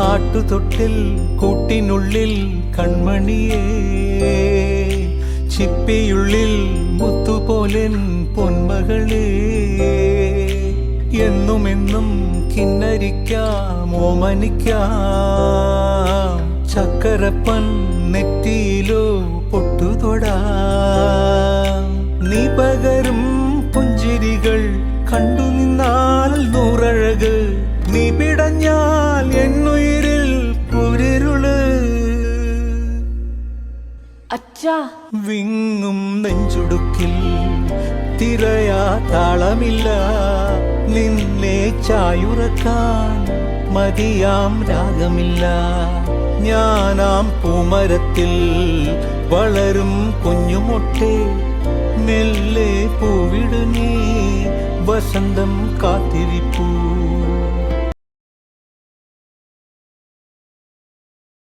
ആട്ടുതൊട്ടിൽ കൂട്ടിനുള്ളിൽ കൺമണിയേ, ചിപ്പിയുള്ളിൽ മുത്തുപോലെൻ പൊന്മകളേ, എന്നുമെന്നും കിന്നരിക്കാം ഓമനിക്കാം, ചക്കരപ്പൻ നെറ്റിയിലോ പൊട്ടുതൊടാം. നീ പകരും പുഞ്ചിരികൾ കണ്ടു നിന്നാൽ നൂറഴക്, നീ പിടഞ്ഞാൽ എന്നുയിരിൽ കുരിരുള്. അച്ഛാ, വിങ്ങും നെഞ്ചുടുക്കിൽ തിരയാ താളമില്ല, നിന്നെ ചായുറക്കാൻ മതിയാം രാഗമില്ല. ഞാനാം പൂമരത്തിൽ വളരും കുഞ്ഞുമൊട്ടെ, മെല്ലെ പൂവിടു നീ വസന്തം കാത്തിരിപ്പൂ.